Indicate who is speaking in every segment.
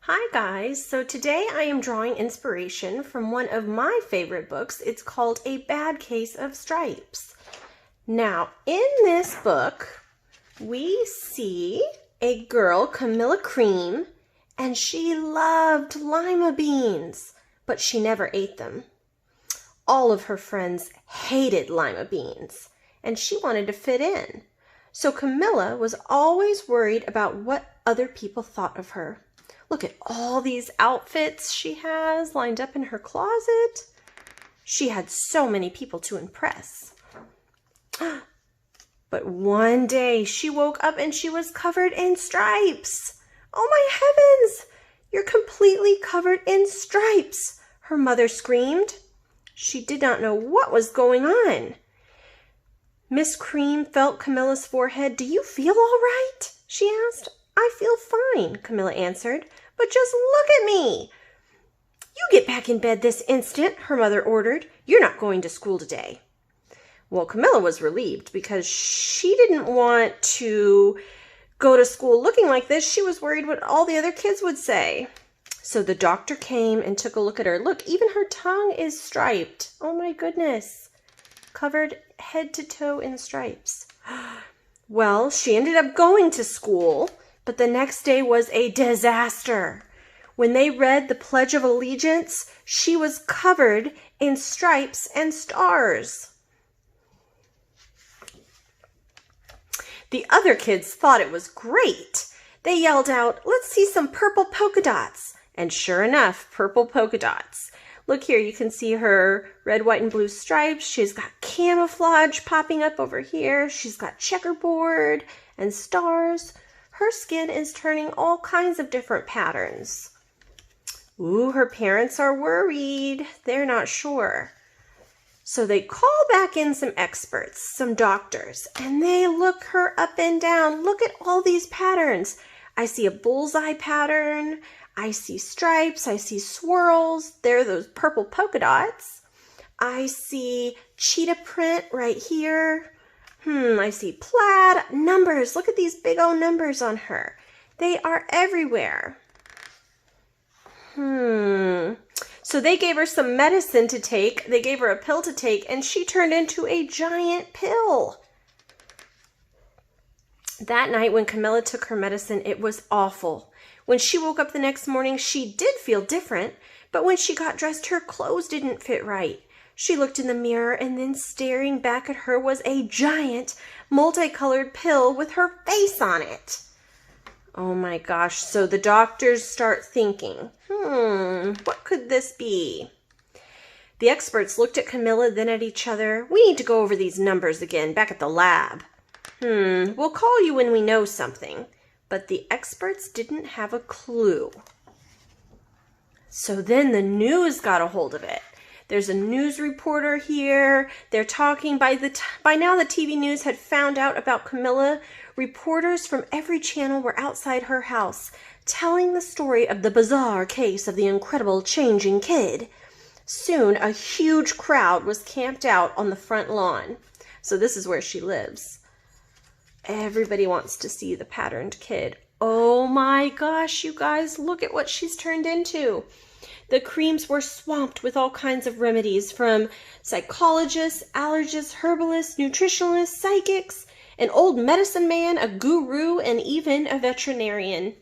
Speaker 1: Hi guys, so today I am drawing inspiration from one of my favorite books. It's called A Bad Case of Stripes. Now, in this book, we see a girl, Camilla Cream, and she loved lima beans, but she never ate them. All of her friends hated lima beans, and she wanted to fit in. So Camilla was always worried about what other people thought of her. Look at all these outfits she has lined up in her closet. She had so many people to impress. But one day she woke up and she was covered in stripes. Oh my heavens! You're completely covered in stripes, her mother screamed. She did not know what was going on. Miss Cream felt Camilla's forehead. "Do you feel all right?" she asked. "I feel fine," Camilla answered, "but just look at me." "You get back in bed this instant," her mother ordered. "You're not going to school today." Well, Camilla was relieved because she didn't want to go to school looking like this. She was worried what all the other kids would say. So the doctor came and took a look at her. Look, even her tongue is striped. Oh my goodness. Covered head to toe in stripes. Well, she ended up going to school, but the next day was a disaster. When they read the Pledge of Allegiance, she was covered in stripes and stars. The other kids thought it was great. They yelled out, "Let's see some purple polka dots." And sure enough, purple polka dots. Look here, you can see her red, white, and blue stripes. She's got camouflage popping up over here. She's got checkerboard and stars. Her skin is turning all kinds of different patterns. Ooh, her parents are worried. They're not sure. So they call back in some experts, some doctors, and they look her up and down. Look at all these patterns. I see a bullseye pattern. I see stripes. I see swirls. There are those purple polka dots. I see cheetah print right here. I see plaid. Numbers. Look at these big old numbers on her. They are everywhere. So they gave her some medicine to take. They gave her a pill to take, and she turned into a giant pill. That night when Camilla took her medicine, it was awful. When she woke up the next morning, she did feel different, but when she got dressed, her clothes didn't fit right. She looked in the mirror, and then staring back at her was a giant, multicolored pill with her face on it. Oh my gosh, so the doctors start thinking, what could this be? The experts looked at Camilla, then at each other. "We need to go over these numbers again back at the lab. We'll call you when we know something." But the experts didn't have a clue. So then the news got a hold of it. There's a news reporter here. They're talking. By now the TV news had found out about Camilla. Reporters from every channel were outside her house, telling the story of the bizarre case of the incredible changing kid. Soon a huge crowd was camped out on the front lawn. So this is where she lives. Everybody wants to see the patterned kid. Oh my gosh, you guys, look at what she's turned into. The Creams were swamped with all kinds of remedies, from psychologists, allergists, herbalists, nutritionalists, psychics, an old medicine man, a guru, and even a veterinarian.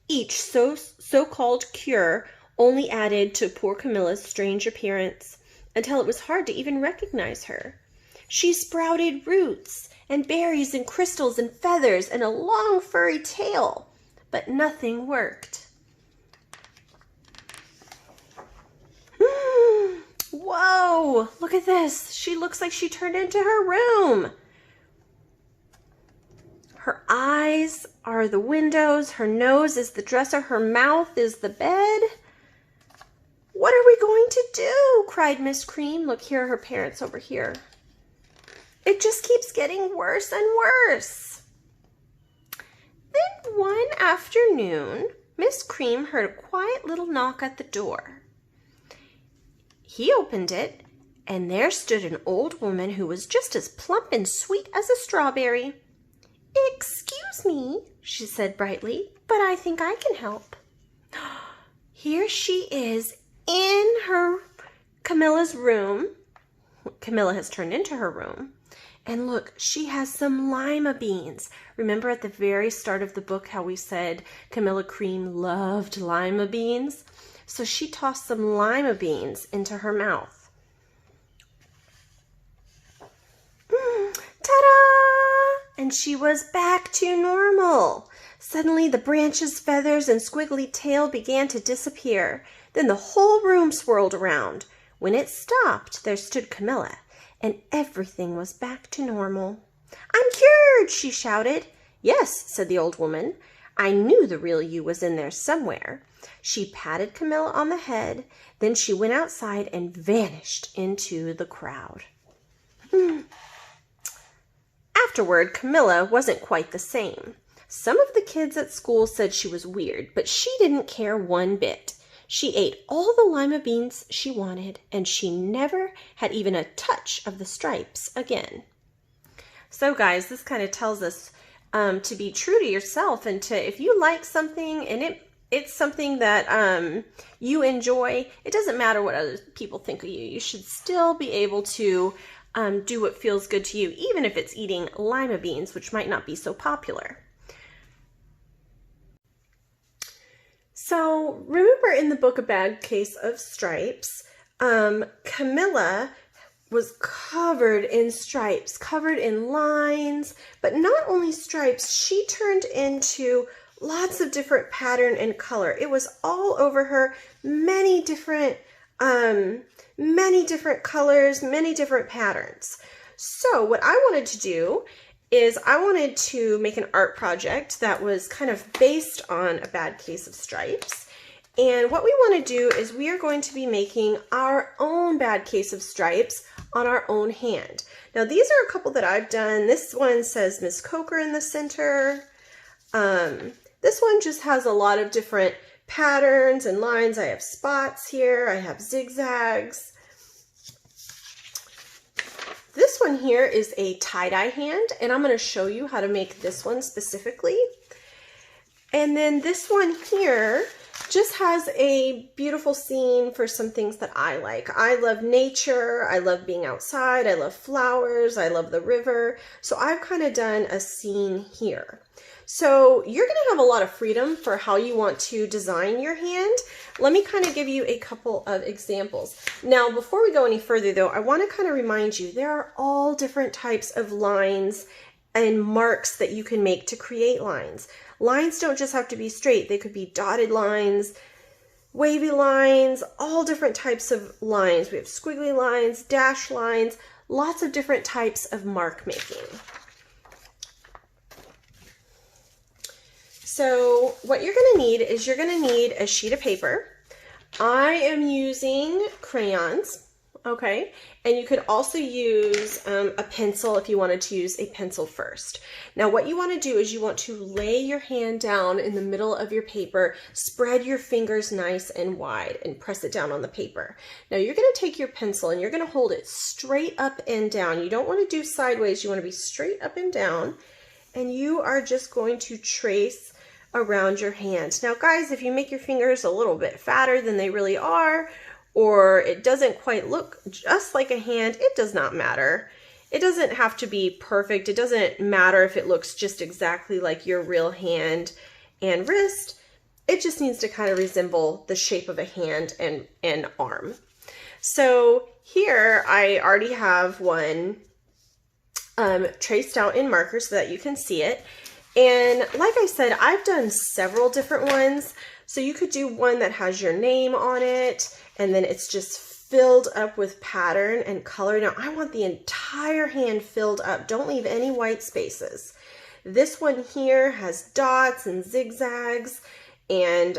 Speaker 1: Each so-called cure only added to poor Camilla's strange appearance, until it was hard to even recognize her. She sprouted roots and berries and crystals and feathers and a long furry tail, but nothing worked. Whoa, look at this. She looks like she turned into her room. Her eyes are the windows, her nose is the dresser, her mouth is the bed. "What are we going to do?" cried Miss Cream. Look here, her parents over here. It just keeps getting worse and worse. Then one afternoon, Miss Cream heard a quiet little knock at the door. He opened it, and there stood an old woman who was just as plump and sweet as a strawberry. "Excuse me," she said brightly, "but I think I can help." Here she is in Camilla's room. Camilla has turned into her room. And look, she has some lima beans. Remember at the very start of the book how we said Camilla Cream loved lima beans? So she tossed some lima beans into her mouth. Ta-da! And she was back to normal. Suddenly the branches, feathers, and squiggly tail began to disappear. Then the whole room swirled around. When it stopped, there stood Camilla, and everything was back to normal. "I'm cured!" she shouted. "Yes," said the old woman. "I knew the real you was in there somewhere." She patted Camilla on the head, then she went outside and vanished into the crowd. Afterward, Camilla wasn't quite the same. Some of the kids at school said she was weird, but she didn't care one bit. She ate all the lima beans she wanted, and she never had even a touch of the stripes again. So guys, this kind of tells us to be true to yourself, and to, if you like something and it's something that you enjoy, it doesn't matter what other people think of you. You should still be able to do what feels good to you, even if it's eating lima beans, which might not be so popular. So remember in the book A Bad Case of Stripes, Camilla was covered in stripes, covered in lines, but not only stripes, she turned into lots of different pattern and color. It was all over her, many different colors, many different patterns. So what I wanted to do is I wanted to make an art project that was kind of based on A Bad Case of Stripes. And what we want to do is we are going to be making our own Bad Case of Stripes on our own hand. Now these are a couple that I've done. This one says Miss Coker in the center. This one just has a lot of different patterns and lines. I have spots here. I have zigzags. This one here is a tie-dye hand, and I'm going to show you how to make this one specifically. And then this one here just has a beautiful scene for some things that I like. I love nature, I love being outside, I love flowers, I love the river. So I've kind of done a scene here. So you're going to have a lot of freedom for how you want to design your hand. Let me kind of give you a couple of examples. Now, before we go any further though, I want to kind of remind you, there are all different types of lines and marks that you can make to create lines. Lines don't just have to be straight. They could be dotted lines, wavy lines, all different types of lines. We have squiggly lines, dash lines, lots of different types of mark making. So what you're going to need is you're going to need a sheet of paper. I am using crayons, okay? And you could also use a pencil if you wanted to use a pencil first. Now what you want to do is you want to lay your hand down in the middle of your paper, spread your fingers nice and wide, and press it down on the paper. Now you're going to take your pencil and you're going to hold it straight up and down. You don't want to do sideways, you want to be straight up and down. And you are just going to trace around your hand. Now guys, if you make your fingers a little bit fatter than they really are, or it doesn't quite look just like a hand, it does not matter. It doesn't have to be perfect. It doesn't matter if it looks just exactly like your real hand and wrist. It just needs to kind of resemble the shape of a hand and arm. So here I already have one traced out in marker so that you can see it. And like I said, I've done several different ones. So you could do one that has your name on it, and then it's just filled up with pattern and color. Now I want the entire hand filled up. Don't leave any white spaces. This one here has dots and zigzags, and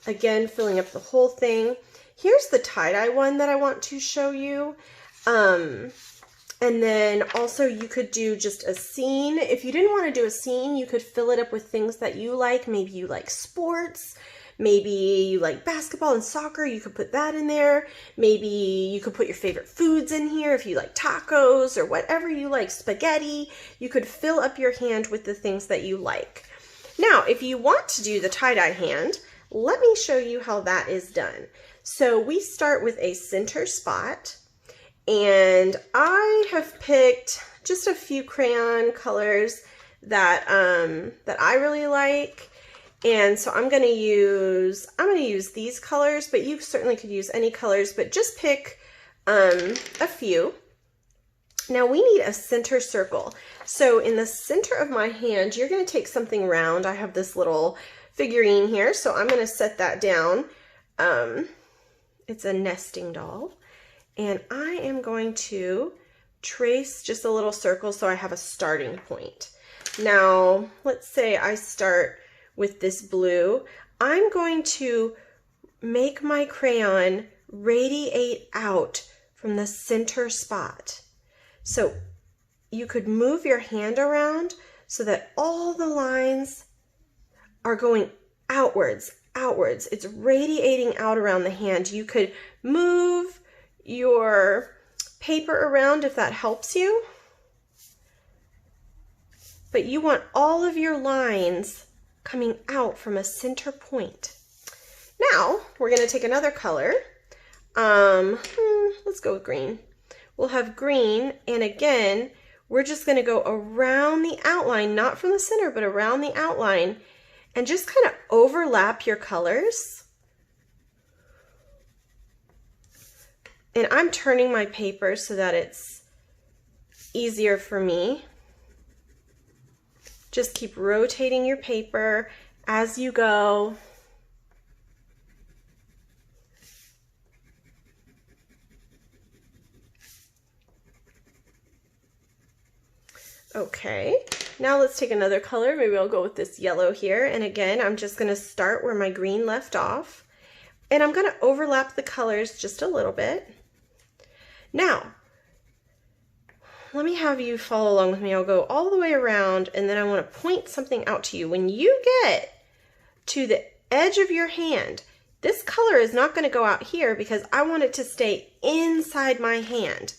Speaker 1: again, filling up the whole thing. Here's the tie-dye one that I want to show you. And then also you could do just a scene. If you didn't want to do a scene, you could fill it up with things that you like. Maybe you like sports. Maybe you like basketball and soccer. You could put that in there. Maybe you could put your favorite foods in here. If you like tacos or whatever you like, spaghetti, you could fill up your hand with the things that you like. Now, if you want to do the tie-dye hand, Let me show you how that is done. So we start with a center spot, and I have picked just a few crayon colors that that I really like. And so I'm going to use these colors, but you certainly could use any colors, but just pick a few. Now we need a center circle. So in the center of my hand, you're going to take something round. I have this little figurine here, so I'm going to set that down. It's a nesting doll. And I am going to trace just a little circle so I have a starting point. Now, let's say I start with this blue. I'm going to make my crayon radiate out from the center spot. So you could move your hand around so that all the lines are going outwards. It's radiating out around the hand. You could move your paper around if that helps you. But you want all of your lines coming out from a center point. Now we're going to take another color. Let's go with green. We'll have green, and again, we're just going to go around the outline, not from the center, but around the outline, and just kind of overlap your colors. And I'm turning my paper so that it's easier for me. Just keep rotating your paper as you go. Okay, now let's take another color. Maybe I'll go with this yellow here. And again, I'm just going to start where my green left off. And I'm going to overlap the colors just a little bit. Now, let me have you follow along with me. I'll go all the way around, and then I want to point something out to you. When you get to the edge of your hand, this color is not going to go out here because I want it to stay inside my hand.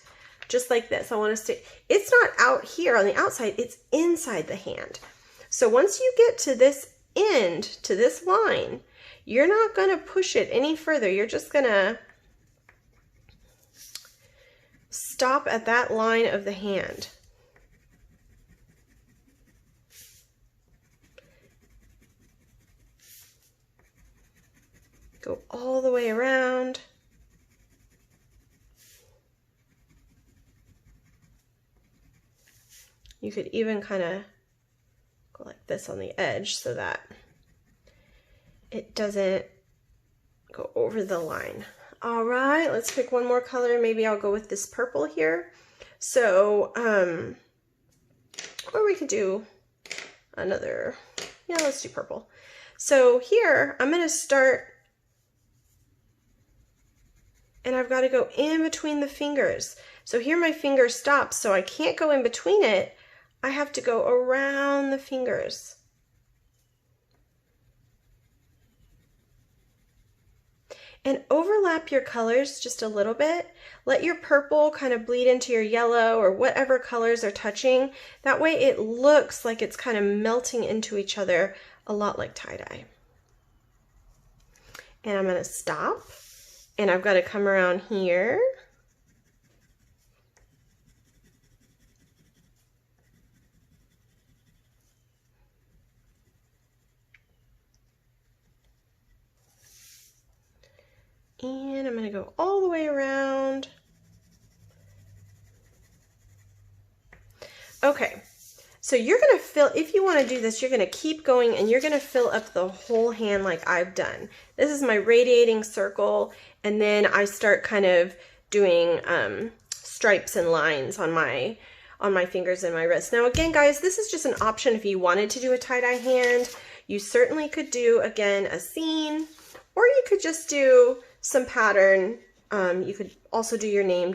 Speaker 1: Just like this. I want to stay, it's not out here on the outside, it's inside the hand. So once you get to this end, to this line, you're not going to push it any further. You're just going to stop at that line of the hand. Go all the way around. You could even kind of go like this on the edge so that it doesn't go over the line. All right, let's pick one more color. Maybe I'll go with this purple here. So, or we could do another, yeah, let's do purple. So here, I'm going to start, and I've got to go in between the fingers. So here my finger stops, so I can't go in between it. I have to go around the fingers. And overlap your colors just a little bit. Let your purple kind of bleed into your yellow or whatever colors are touching. That way it looks like it's kind of melting into each other, a lot like tie-dye. And I'm going to stop, and I've got to come around here. And I'm going to go all the way around. Okay, so you're going to fill, if you want to do this, you're going to keep going and you're going to fill up the whole hand like I've done. This is my radiating circle, and then I start kind of doing stripes and lines on my fingers and my wrist. Now again, guys, this is just an option if you wanted to do a tie-dye hand. You certainly could do, again, a scene, or you could just do some pattern. You could also do your name,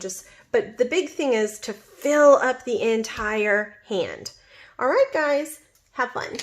Speaker 1: but the big thing is to fill up the entire hand. All right, guys, have fun.